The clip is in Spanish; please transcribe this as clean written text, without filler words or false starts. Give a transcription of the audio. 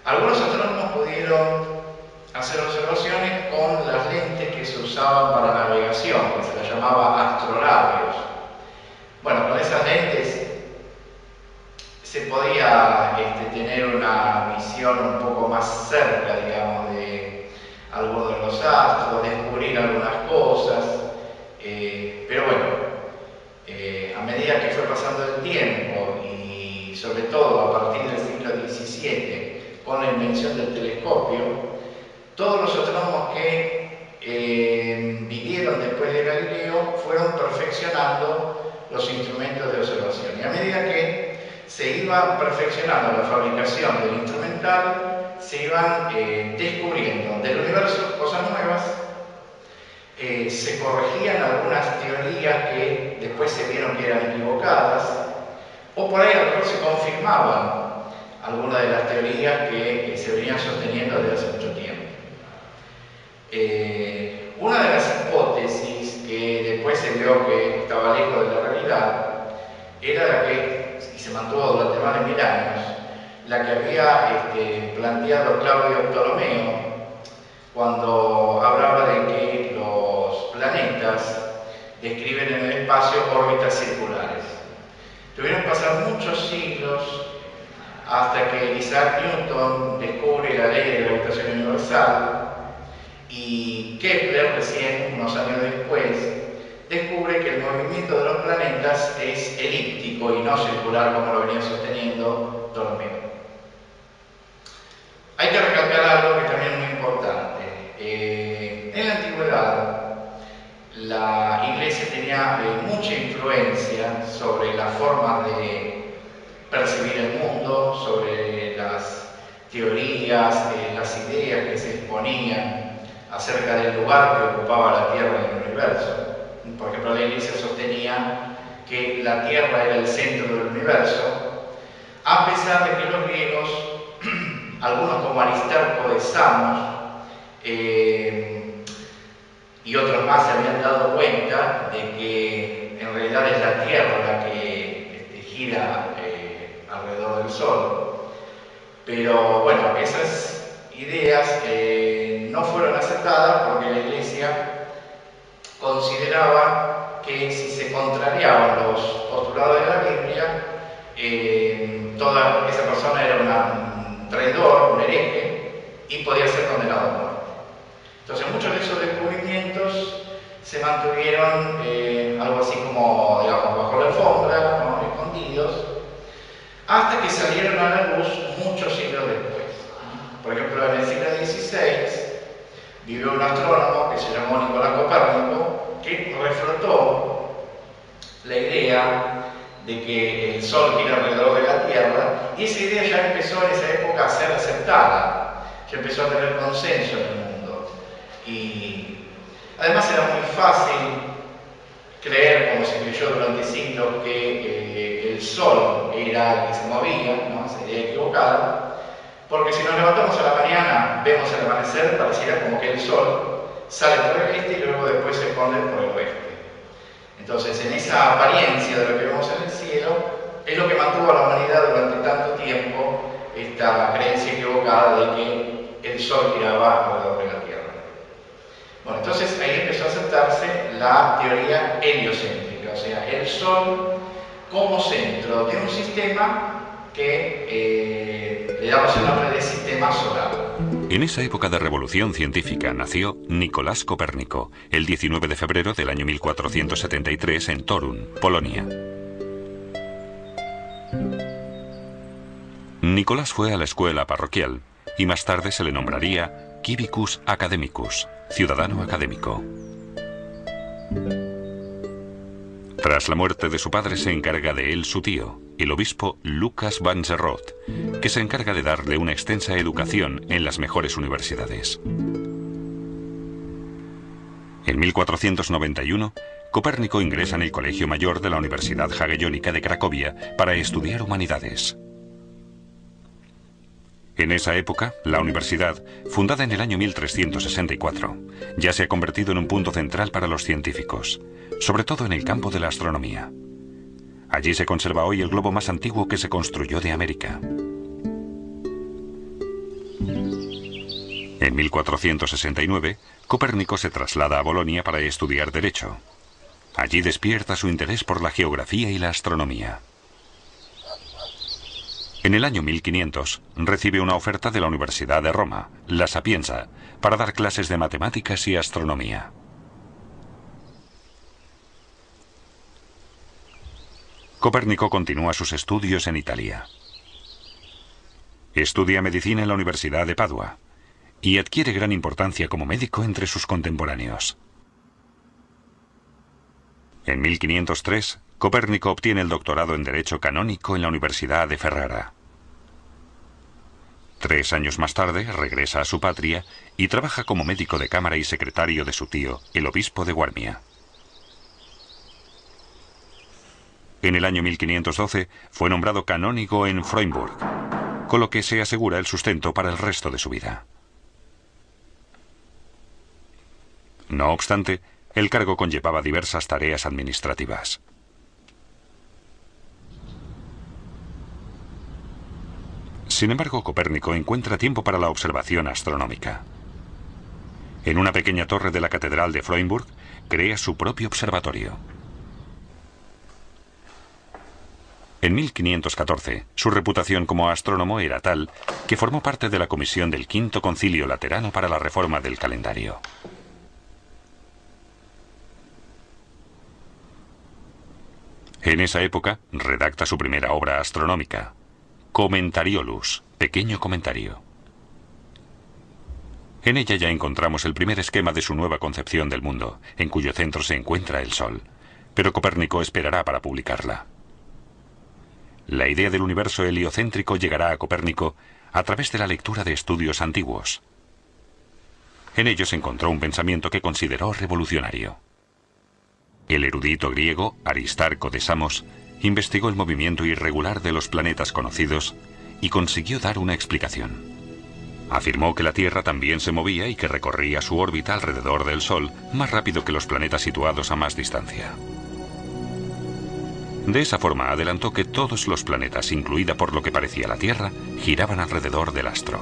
Algunos astrónomos pudieron hacer observaciones con las lentes que se usaban para navegación, que se las llamaba astrolabios. Bueno, con esas lentes se podía tener una visión un poco más cerca, digamos, de algunos de los astros, descubrir algunas cosas, pero bueno, a medida que fue pasando el tiempo y sobre todo a partir del siglo XVII, con la invención del telescopio, todos los astrónomos que vivieron después de Galileo fueron perfeccionando los instrumentos de observación. Y a medida que se iba perfeccionando la fabricación del instrumental, se iban descubriendo del universo cosas nuevas, se corregían algunas teorías que después se vieron que eran equivocadas, o por ahí a lo mejor se confirmaban algunas de las teorías que se venían sosteniendo desde hace mucho tiempo. Una de las hipótesis que después se vio que estaba lejos de la realidad era la que, y se mantuvo durante más de 1000 años, la que había planteado Claudio Ptolomeo cuando hablaba de que los planetas describen en el espacio órbitas circulares. Tuvieron que pasar muchos siglos hasta que Isaac Newton descubre la ley de gravitación universal y Kepler, recién unos años después, descubre que el movimiento de los planetas es elíptico y no circular como lo venía sosteniendo Ptolomeo. Hay que recalcar algo que también es muy importante. En la antigüedad, la Iglesia tenía mucha influencia sobre la forma de percibir el mundo, sobre las teorías, las ideas que se exponían acerca del lugar que ocupaba la Tierra en el universo. Por ejemplo, la Iglesia sostenía que la Tierra era el centro del universo, a pesar de que los griegos, algunos como Aristarco de Samos y otros más se habían dado cuenta de que en realidad es la Tierra la que gira alrededor del Sol. Pero bueno, esas ideas no fueron aceptadas porque la Iglesia consideraba que si se contrariaban los postulados de la Biblia, toda esa persona era un traidor, un hereje, y podía ser condenado a muerte. Entonces muchos de esos descubrimientos se mantuvieron algo así como, digamos, bajo la alfombra, ¿no?, escondidos, hasta que salieron a la luz muchos siglos después. Por ejemplo, en el siglo XVI vivió un astrónomo que se llamó Nicolás Copérnico, que reflotó la idea de que el Sol gira alrededor de la Tierra, y esa idea ya empezó en esa época a ser aceptada, ya empezó a tener consenso en el mundo. Y además era muy fácil creer, como se creyó durante siglos, que el Sol era el que se movía, ¿no?, esa idea equivocada, porque si nos levantamos a la mañana, vemos el amanecer, pareciera como que el Sol sale por el este y luego después se esconde por el oeste. Entonces, en esa apariencia de lo que vemos en el cielo, es lo que mantuvo a la humanidad durante tanto tiempo esta creencia equivocada de que el Sol giraba alrededor de la Tierra. Bueno, entonces ahí empezó a aceptarse la teoría heliocéntrica, o sea, el Sol como centro de un sistema que le damos el nombre de sistema solar. En esa época de revolución científica nació Nicolás Copérnico, el 19 de febrero del año 1473 en Torun, Polonia. Nicolás fue a la escuela parroquial y más tarde se le nombraría Civicus Academicus, ciudadano académico. Tras la muerte de su padre se encarga de él su tío, el obispo Lucas van der Roth, que se encarga de darle una extensa educación en las mejores universidades. En 1491, Copérnico ingresa en el Colegio Mayor de la Universidad Jagellónica de Cracovia para estudiar humanidades. En esa época, la universidad, fundada en el año 1364, ya se ha convertido en un punto central para los científicos, sobre todo en el campo de la astronomía. Allí se conserva hoy el globo más antiguo que se construyó de América. En 1469, Copérnico se traslada a Bolonia para estudiar Derecho. Allí despierta su interés por la geografía y la astronomía. En el año 1500, recibe una oferta de la Universidad de Roma, La Sapienza, para dar clases de matemáticas y astronomía. Copérnico continúa sus estudios en Italia. Estudia medicina en la Universidad de Padua y adquiere gran importancia como médico entre sus contemporáneos. En 1503, Copérnico obtiene el doctorado en Derecho Canónico en la Universidad de Ferrara. 3 años más tarde regresa a su patria y trabaja como médico de cámara y secretario de su tío, el obispo de Guarmia. En el año 1512 fue nombrado canónigo en Freudenburg, con lo que se asegura el sustento para el resto de su vida. No obstante, el cargo conllevaba diversas tareas administrativas. Sin embargo, Copérnico encuentra tiempo para la observación astronómica. En una pequeña torre de la Catedral de Freudenburg, crea su propio observatorio. En 1514, su reputación como astrónomo era tal que formó parte de la comisión del Quinto Concilio Laterano para la reforma del calendario. En esa época, redacta su primera obra astronómica, Commentariolus, pequeño comentario. En ella ya encontramos el primer esquema de su nueva concepción del mundo, en cuyo centro se encuentra el Sol, pero Copérnico esperará para publicarla. La idea del universo heliocéntrico llegará a Copérnico a través de la lectura de estudios antiguos. En ellos encontró un pensamiento que consideró revolucionario. El erudito griego Aristarco de Samos investigó el movimiento irregular de los planetas conocidos y consiguió dar una explicación. Afirmó que la Tierra también se movía y que recorría su órbita alrededor del Sol más rápido que los planetas situados a más distancia. De esa forma adelantó que todos los planetas, incluida por lo que parecía la Tierra, giraban alrededor del astro.